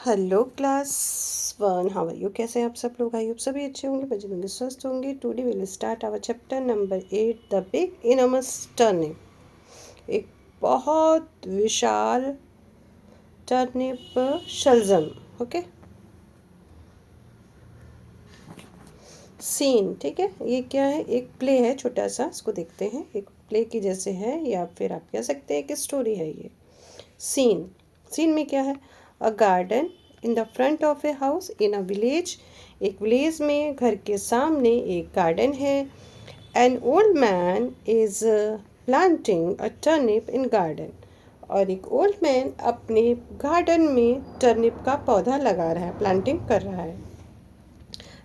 Hello class one, how are you? कैसे हैं आप सब लोग? आई होप सभी अच्छे होंगे, बच्चे होंगे, स्वस्थ होंगे। Today will start our chapter number 8, the big enormous turnip. एक बहुत विशाल टर्निप शलजम। ओके, सीन, ठीक है। ये क्या है? एक प्ले है छोटा सा, इसको देखते हैं। एक प्ले की जैसे है, या फिर आप कह सकते हैं कि स्टोरी है ये। सीन, सीन में क्या है? A garden in the front of a house in a village. एक विलेज में घर के सामने एक गार्डन है। An old man is planting a turnip in garden. और एक ओल्ड मैन अपने गार्डन में टर्निप का पौधा लगा रहा है, प्लांटिंग कर रहा है।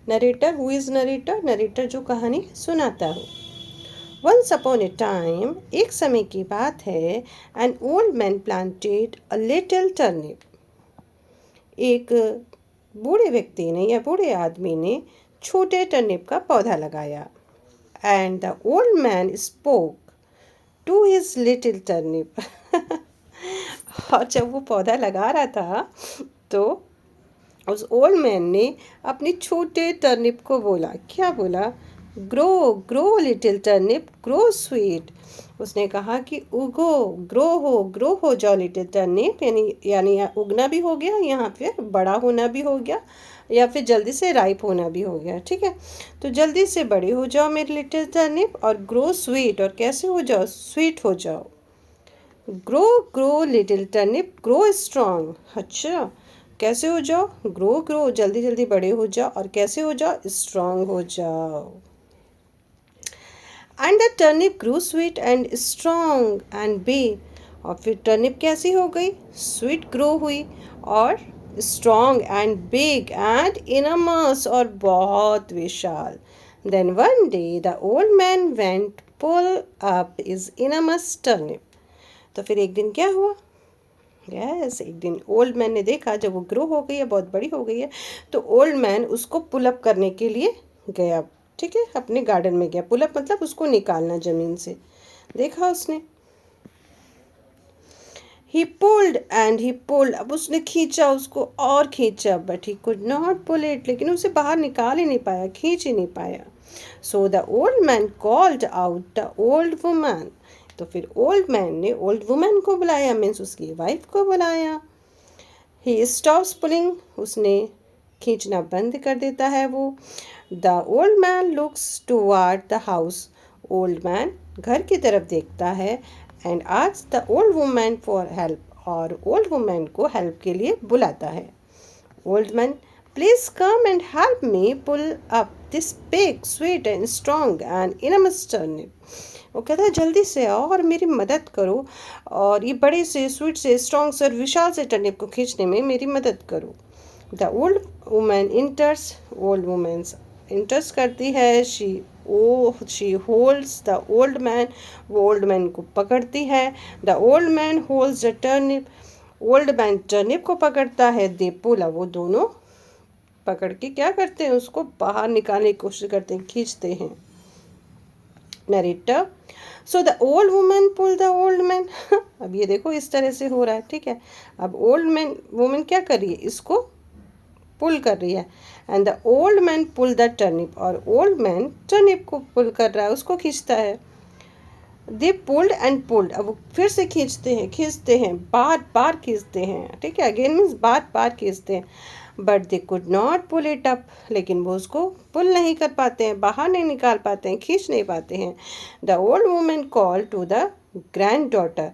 Narrator, who is narrator? Narrator जो कहानी सुनाता हो। वंस अपॉन ए टाइम, एक समय की बात है, an old man planted a little turnip. एक बूढ़े व्यक्ति ने या बूढ़े आदमी ने छोटे टर्निप का पौधा लगाया। And the old man spoke to his little turnip. और जब वो पौधा लगा रहा था तो उस ओल्ड मैन ने अपनी छोटे टर्निप को बोला। क्या बोला? Grow grow little turnip, grow sweet. उसने कहा कि उगो, ग्रो हो जाओ लिटिल टर्निप। यानी उगना भी हो गया, यहाँ फिर बड़ा होना भी हो गया, या फिर जल्दी से राइप होना भी हो गया। ठीक है, तो जल्दी से बड़े हो जाओ मेरे लिटिल टर्निप, और ग्रो स्वीट। और कैसे हो जाओ? स्वीट हो जाओ। Grow grow little turnip, grow strong. अच्छा, कैसे हो जाओ? ग्रो ग्रो, जल्दी जल्दी बड़े हो जाओ। और कैसे हो जाओ? स्ट्रॉन्ग हो जाओ। And the turnip grew sweet and strong and big. और फिर टर्निप कैसी हो गई? स्वीट ग्रो हुई, और strong and big and enormous, और बहुत विशाल। Then one day the old man went pull up is enormous turnip. तो फिर एक दिन क्या हुआ? यस, एक दिन ओल्ड मैन ने देखा, जब वो ग्रो हो गई है, बहुत बड़ी हो गई है, तो ओल्ड मैन उसको पुलअप करने के लिए गया। ठीक है, अपने गार्डन में गया। पुलअप मतलब उसको निकालना जमीन से। देखा उसने, he pulled and he pulled. अब उसने खींचा उसको और खींचा, but he could not pull it. लेकिन उसे बाहर निकाल ही नहीं पाया, खींच ही नहीं पाया। सो the old man called out the old woman. तो फिर ओल्ड मैन ने ओल्ड वुमन को बुलाया, मीन्स उसकी वाइफ को बुलाया। ही स्टॉप्स पुलिंग, उसने खींचना बंद कर देता है वो। The old man looks toward the house. Old man घर की तरफ देखता है। And asks the old woman for help, और ओल्ड वुमन को हेल्प के लिए बुलाता है। Old man, please come and help me pull up this big sweet and strong and enormous turnip. वो कहता है, जल्दी से आओ और मेरी मदद करो, और ये बड़े से स्वीट से स्ट्रॉन्ग से और विशाल से टर्निप को खींचने में मेरी मदद करो। The old woman इंटर्स, old women इंटर्स करती है। She holds the old man, वो ओल्ड मैन को पकड़ती है। The old man holds the turnip, old man turnip को पकड़ता है। दे पुल, वो दोनों पकड़ के क्या करते हैं? उसको बाहर निकालने की कोशिश करते हैं, खींचते हैं। Narrator, so the old woman pull the old man. अब ये देखो, इस तरह से हो रहा है। ठीक है, अब ओल्ड मैन वुमन क्या कर रही है? इसको पुल कर रही है। And the old man pull the turnip, और ओल्ड मैन टर्निप को पुल कर रहा है, उसको खींचता है। दे पुल्ड एंड पुल्ड, अब वो फिर से खींचते हैं, बार बार खींचते हैं। ठीक है, अगेन मीन्स बार बार खींचते हैं। But they could not pull it up, लेकिन वो उसको पुल नहीं कर पाते हैं, बाहर नहीं निकाल पाते हैं, खींच नहीं पाते हैं। The old women call to the granddaughter.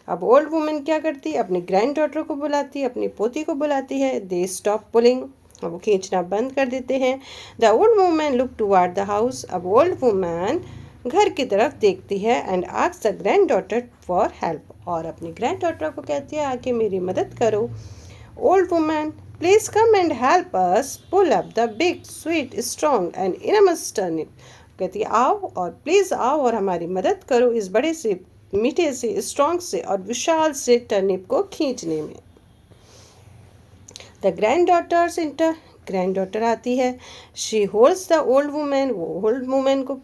अब ओल्ड वुमेन क्या करती है? अपनी ग्रैंड डॉटर को बुलाती है, अपनी पोती को बुलाती है। दे स्टॉप पुलिंग, अब वो खींचना बंद कर देते हैं। The old women look toward the house, अब ओल्ड वुमेन घर की तरफ देखती है। And asks the grand daughter for help, और अपनी ग्रैंड डॉटर को कहती है, आके मेरी मदद करो। Old woman, please come and help us pull up the big sweet strong and enormous turnip. कहती है, आओ और प्लीज आओ और हमारी मदद करो इस बड़े से मीठे से स्ट्रॉन्ग से और विशाल से टर्निप को खींचने में। The granddaughters granddaughter आती है, she holds the old woman, वो ओल्ड वुमेन को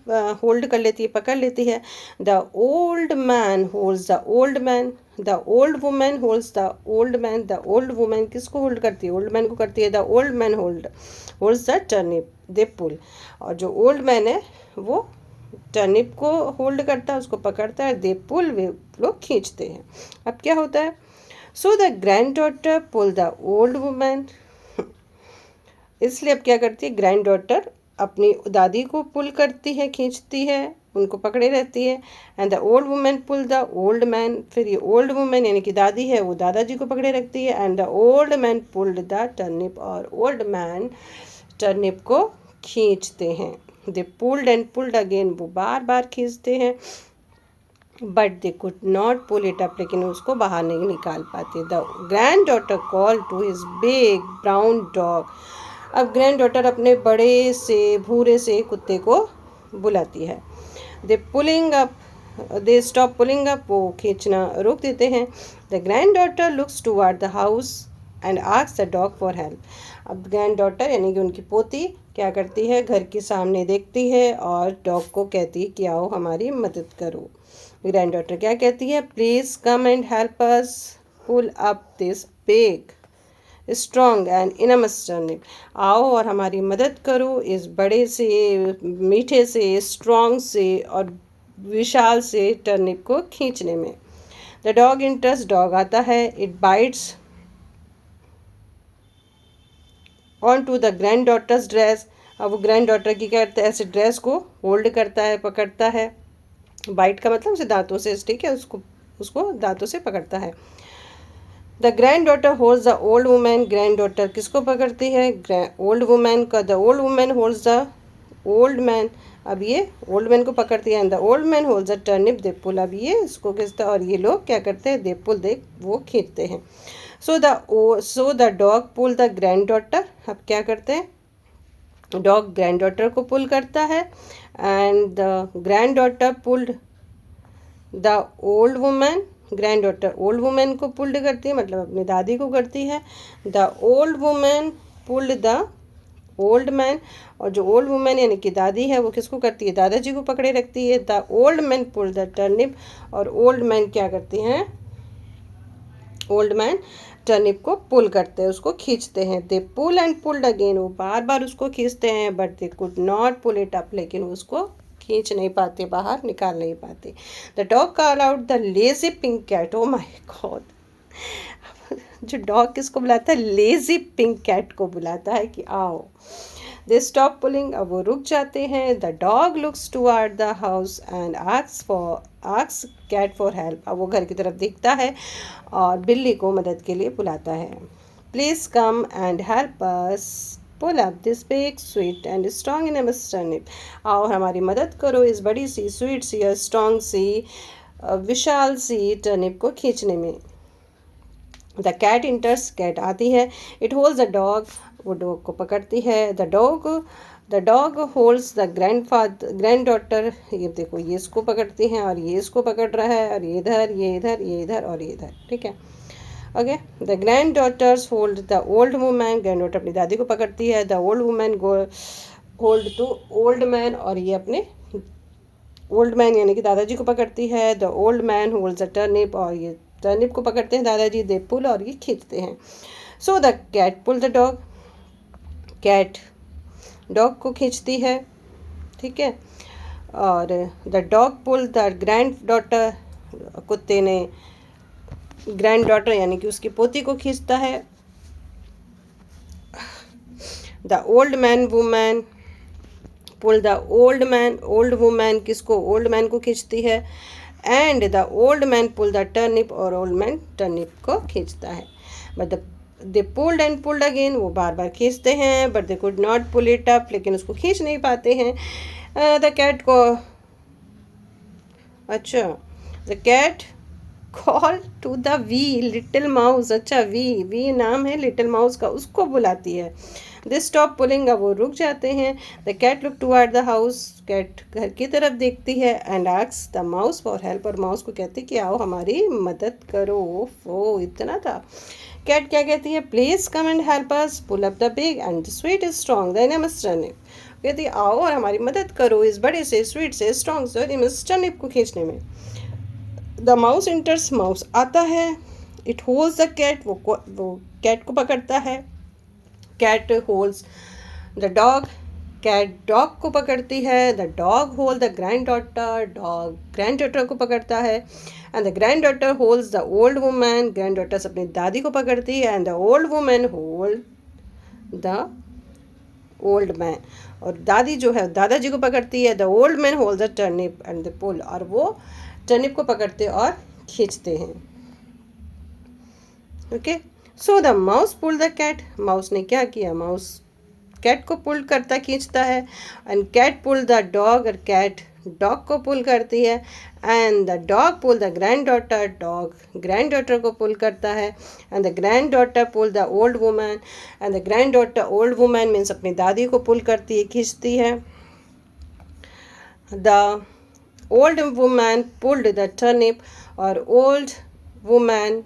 होल्ड कर लेती है, पकड़ लेती है। The old man holds the old man, the old woman holds the old man, the old woman किसको होल्ड करती है, ओल्ड मैन को करती है। The old man holds the turnip, they pull, और जो ओल्ड मैन है वो टर्निप को होल्ड करता है, उसको पकड़ता है, दे पुल, वे लोग खींचते हैं। अब क्या होता है, so the granddaughter pull the old women, इसलिए अब क्या करती है, ग्रैंड डॉटर अपनी दादी को पुल करती है, खींचती है, उनको पकड़े रहती है। And the old women pull the old man, फिर ये ओल्ड वुमेन यानी कि दादी है वो दादाजी को पकड़े रखती है। And the old man pulled the turnip, और ओल्ड मैन टर्निप को खींचते हैं। They pulled and pulled again, वो बार बार खींचते हैं, but they could not pull it up, लेकिन उसको बाहर नहीं निकाल पाते। The granddaughter call to his big brown dog, अब ग्रैंड डॉटर अपने बड़े से भूरे से कुत्ते को बुलाती है। They pulling up, they stop pulling up, वो खींचना रोक देते हैं। The grand daughter looks toward the house and asks the dog for help, अब ग्रैंड डॉटर यानी कि उनकी पोती क्या करती है, घर के सामने देखती है और डॉग को कहती है कि आओ हमारी मदद करो। ग्रैंड डॉटर क्या कहती है, please come and help us pull up this big strong and enormous turnip, आओ और हमारी मदद करो इस बड़े से मीठे से स्ट्रॉन्ग से और विशाल से टर्निप को खींचने में। द डॉग इंटरेस्ट, डॉग आता है, it bites on to the granddaughter's dress, अब वो ग्रैंड डॉटर की क्या करता है, ऐसे ड्रेस को होल्ड करता है, पकड़ता है, बाइट का मतलब उसे दांतों से, ठीक है, उसको उसको दांतों से पकड़ता है। The granddaughter holds the old women, granddaughter किसको पकड़ती है, ओल्ड वुमेन का। The old woman holds the old man, अब ये ओल्ड मैन को पकड़ती है। And the old man holds the turnip, they pull, अब ये इसको खींचता है और ये लोग क्या करते हैं, दे पुल, दे वो खींचते हैं। So the dog pull the granddaughter, अब क्या करते हैं, डॉग ग्रैंड डॉटर को पुल करता है। And the grand daughter pulled the old women, granddaughter old woman को पुल्ड करती है, मतलब अपनी दादी को करती है। The old women pulled the old man, और जो ओल्ड वुमेन यानी कि दादी है वो किसको करती है, दादाजी को पकड़े रखती है। The old man pulled the turnip, और ओल्ड मैन क्या करती हैं, ओल्ड मैन टर्निप को पुल करते हैं, उसको खींचते हैं। They pull and pulled again, वो बार बार उसको खींचते हैं, but they could not pull it up, लेकिन उसको खींच नहीं पाते, बाहर निकाल नहीं पाते। The dog call out the lazy pink cat, oh my God, जो डॉग किसको बुलाता है, लेजी पिंक कैट को बुलाता है कि आओ। दे स्टॉप पुलिंग, अब वो रुक जाते हैं। The dog looks toward the house and asks cat for help, अब वो घर की तरफ देखता है और बिल्ली को मदद के लिए बुलाता है। Please come and help us pull up this big sweet and strong enormous turnip, आओ हमारी मदद करो इस बड़ी सी स्वीट सी और स्ट्रॉन्ग सी विशाल सी टर्निप को खींचने में। द कैट इंटर्स, कैट आती है। इट होल्ड्स द डॉग, वो डॉग को पकड़ती है। The dog holds the grand daughter, ये देखो ये इसको पकड़ती हैं और ये इसको पकड़ रहा है, और ये इधर ये इधर ये इधर और ये इधर, ठीक है, okay. The granddaughters hold the old women, granddaughter अपनी दादी को पकड़ती है। The old women hold to old man, और ये अपने ओल्ड मैन यानी कि दादाजी को पकड़ती है। The old man holds the turnip, और ये टर्निप को पकड़ते हैं दादाजी, दे पुल, और ये खींचते हैं। So the cat pull the dog, cat dog को खींचती है, ठीक है, और the dog pull the granddaughter, कुत्ते ने ग्रैंड डॉटर यानी कि उसकी पोती को खींचता है। The old man woman pull the old woman किसको, ओल्ड मैन को खींचती है। And the old man pull the turnip, और ओल्ड मैन टर्निप को खींचता है। But they pulled and pulled again, वो बार बार खींचते हैं, but they could not pull it up, लेकिन उसको खींच नहीं पाते हैं। द कैट को, अच्छा, the cat call to the wee little mouse, अच्छा वी नाम है लिटिल माउस का, उसको बुलाती है। दे स्टॉप पुलिंग, अब वो रुक जाते हैं। The cat look toward the house, cat घर की तरफ देखती है। And asks the mouse for help, और माउस को कहती कि आओ हमारी मदद करो। ओ इतना था कैट क्या कहती है, please come and help us pull up the big and sweet is strong venomous turnip. कहती है आओ और हमारी मदद करो इस बड़े से स्वीट से स्ट्रॉन्ग से वेनेमस टर्निप को खींचने में। द माउस इंटर्स, माउस आता है, इट होल्ड्स द कैट, वो कैट को पकड़ता है, cat holds the dog, cat dog को पकड़ती है, the dog hold the granddaughter, dog granddaughter को पकड़ता है, and the granddaughter holds the old woman, granddaughter अपनी दादी को पकड़ती है, and the old woman hold the old man, और दादी जो है दादाजी को पकड़ती है, the old man hold the turnip and the pull, और वो टर्निप को पकड़ते और खींचते हैं। Okay, so the mouse pull the cat, mouse ने क्या किया, माउस कैट को पुल करता खींचता है, and cat pull the dog, और कैट डॉग को पुल करती है, and the dog pull the granddaughter, dog granddaughter को पुल करता है, and the granddaughter pull the old woman, and the granddaughter old woman means अपनी दादी को पुल करती है खींचती है। The old woman pulled the turnip, और ओल्ड वुमन,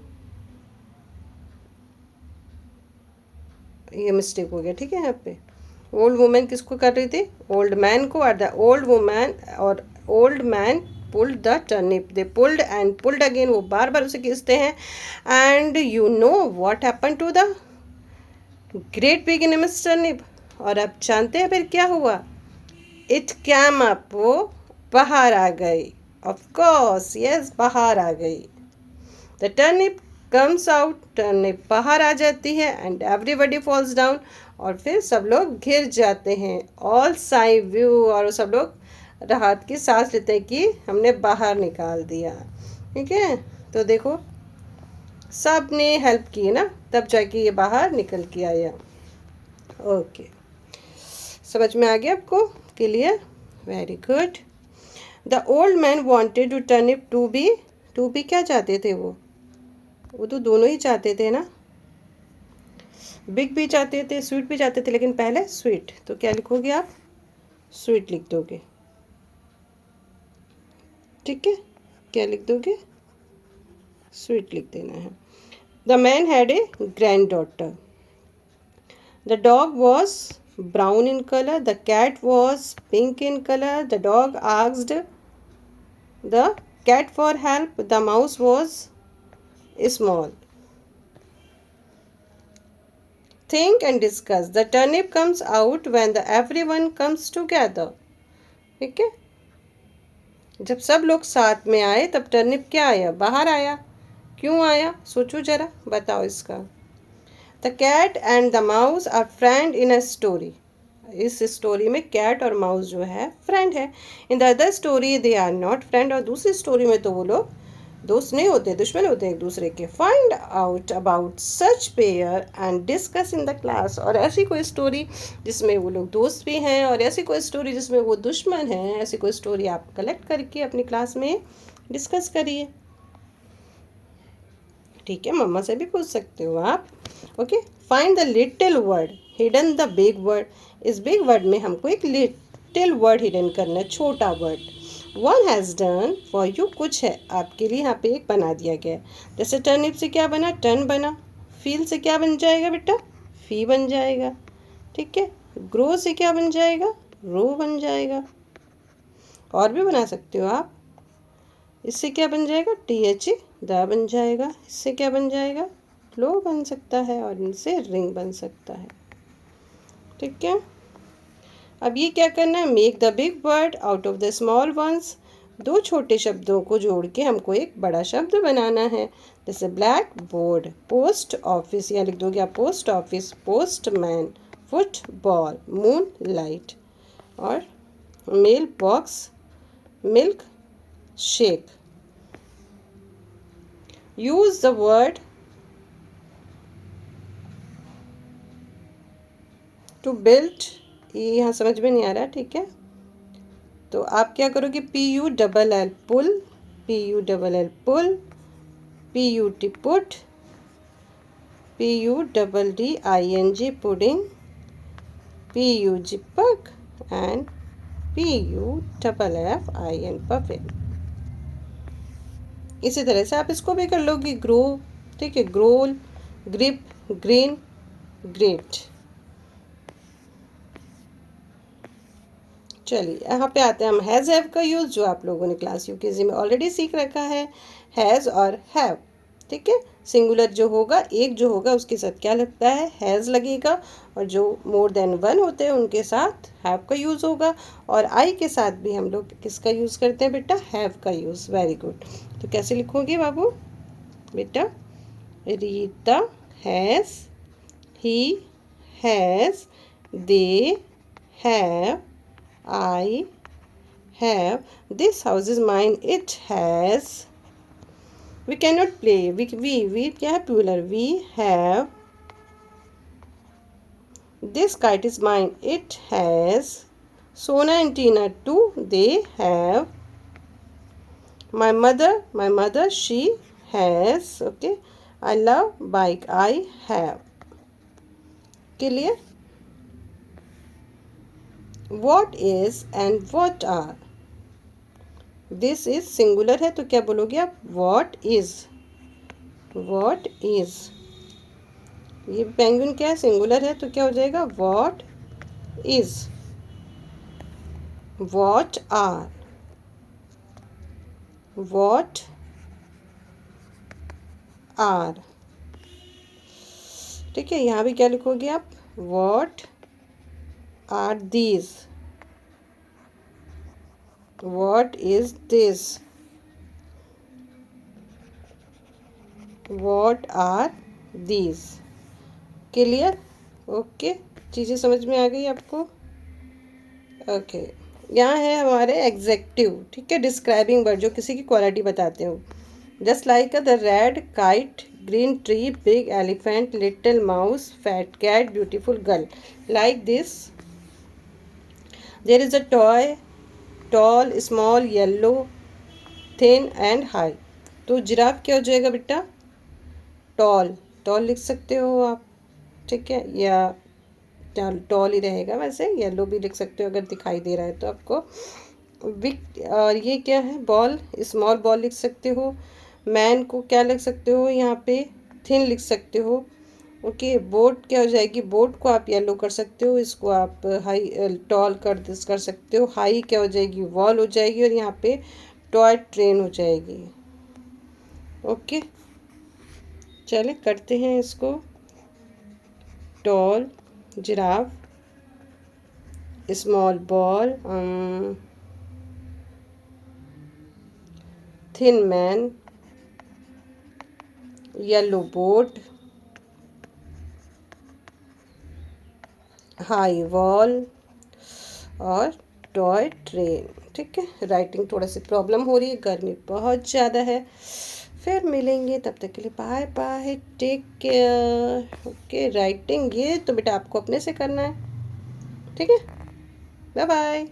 ये मिस्टेक हो गया ठीक है, यहाँ पे ओल्ड वुमेन किसको कर रही थी, ओल्ड मैन को, और द ओल्ड वुमैन और old man pulled the turnip, they pulled and pulled again, वो बार बार उसे खींचते हैं, and you know what happen to the great big enormous turnip, और अब जानते हैं फिर क्या हुआ, इट कैम अप, वो बाहर आ गई, ऑफ कोर्स यस बाहर आ गई, the turnip comes out, turnip बाहर आ जाती है, एंड एवरीबडी फॉल्स डाउन, और फिर सब लोग घिर जाते हैं, ऑल साई व्यू, और सब लोग राहत की सांस लेते हैं कि हमने बाहर निकाल दिया। ठीक है, तो देखो सब ने हेल्प की ना, तब जाके ये बाहर निकल के आया। ओके, समझ में आ गया आपको, clear, very good. The old man wanted to turnip to be क्या चाहते थे वो तो दोनों ही चाहते थे ना, बिग भी चाहते थे स्वीट भी चाहते थे, लेकिन पहले स्वीट, तो क्या लिखोगे आप, स्वीट लिख दोगे, ठीक है, क्या लिख दोगे, स्वीट लिख देना है। The man had a granddaughter, the dog was brown in colour, the cat was pink in colour, the dog asked the cat for help, the mouse was small. Think and discuss. The turnip comes out when the everyone comes together. ठीक है, जब सब लोग साथ में आए तब turnip क्या आया, बाहर आया, क्यों आया, सोचो जरा, बताओ इसका। The cat and the mouse are friend in a story. इस स्टोरी में कैट और माउस जो है फ्रेंड है। In the other story they are not friend, और दूसरी स्टोरी में तो वो लोग दोस्त नहीं होते, दुश्मन होते हैं एक दूसरे के। Find out about such pair and discuss in the class, और ऐसी कोई स्टोरी जिसमें वो लोग दोस्त भी हैं और ऐसी कोई स्टोरी जिसमें वो दुश्मन हैं, ऐसी कोई स्टोरी आप कलेक्ट करके अपनी क्लास में डिस्कस करिए। ठीक है, मम्मा से भी पूछ सकते हो आप। Okay, find the little word hidden the big word, इस बिग वर्ड में हमको एक लिटिल वर्ड हिडन करना है, छोटा word. One has done for you, कुछ है आपके लिए यहाँ पे एक बना दिया गया है। जैसे टर्निप से क्या बना, टर्न बना, फील से क्या बन जाएगा बेटा, फी बन जाएगा। ठीक है, ग्रो से क्या बन जाएगा, रो बन जाएगा। और भी बना सकते हो आप, इससे क्या बन जाएगा, TH द बन जाएगा, इससे क्या बन जाएगा, लो बन सकता है, और इनसे रिंग बन सकता है। ठीक है, अब ये क्या करना है, make the big word out of the small once, दो छोटे शब्दों को जोड़ के हमको एक बड़ा शब्द बनाना है। जैसे ब्लैक बोर्ड, पोस्ट ऑफिस, यहाँ लिख दोगे आप post office, postman, football, moonlight, और mailbox, milkshake. Use the word to build, ये यहाँ समझ में नहीं आ रहा, ठीक है, तो आप क्या करोगे, PULL पुल, PULL पुल, PUT put, PUDDING pudding, PUG पग, एंड PUFFIN पफिन। इसी तरह से आप इसको भी कर लोगे, ग्रो, ठीक है, ग्रोल, ग्रिप, ग्रीन, ग्रेट। चलिए यहाँ पे आते हैं हम हैज़ हैव का यूज़, जो आप लोगों ने क्लास यूकेजी में ऑलरेडी सीख रखा है, हैज़ और हैव। ठीक है, सिंगुलर जो होगा, एक जो होगा उसके साथ क्या लगता है, हैज़ लगेगा, और जो मोर देन वन होते हैं उनके साथ हैव का यूज़ होगा। और आई के साथ भी हम लोग किसका यूज़ करते हैं बेटा, हैव का यूज़। Very good. तो कैसे लिखोगे बाबू बेटा, Rita has, he has, they have, I have, this house is mine, it has, we cannot play, we क्या है plural, we have, this kite is mine, it has, Sona and Tina too, they have, my mother she has, okay, I love bike, I have. Clear? What is and what are, this is singular है तो क्या बोलोगे आप, what is, what is. ये penguin क्या है, singular है तो क्या हो जाएगा, what is. What are, what are. ठीक है, यहाँ भी क्या लिखोगे आप, what are these, what is this, what are these. Clear? Okay, चीज़ें समझ में आ गई आपको? ओके, यहाँ है हमारे एग्जेक्टिव। ठीक है, डिस्क्राइबिंग वर्ड जो किसी की क्वालिटी बताते हो। Just like the red kite, green tree, big elephant, little mouse, fat cat, beautiful girl. Like this, there is a toy, tall, small, yellow, thin and high. तो giraffe क्या हो जाएगा बेटा, टॉल, टॉल लिख सकते हो आप। ठीक है, या टॉल ही रहेगा, वैसे येलो भी लिख सकते हो अगर दिखाई दे रहा है तो आपको। विक, और ये क्या है, बॉल, स्मॉल बॉल लिख सकते हो। मैन को क्या लिख सकते हो यहाँ पे, थिन लिख सकते हो। ओके, बोट क्या हो जाएगी, बोट को आप येलो कर सकते हो, इसको आप हाई टॉल कर सकते हो। हाई क्या हो जाएगी, वॉल हो जाएगी, और यहाँ पे टॉय ट्रेन हो जाएगी। ओके, चले करते हैं इसको। Tall, giraffe, small ball, thin man, yellow boat, high wall और टॉय ट्रेन। ठीक है, राइटिंग थोड़ा सी प्रॉब्लम हो रही है, गर्मी बहुत ज़्यादा है। फिर मिलेंगे, तब तक के लिए bye bye, take care. Okay, writing ये तो बेटा आपको अपने से करना है। ठीक है, बाय बाय।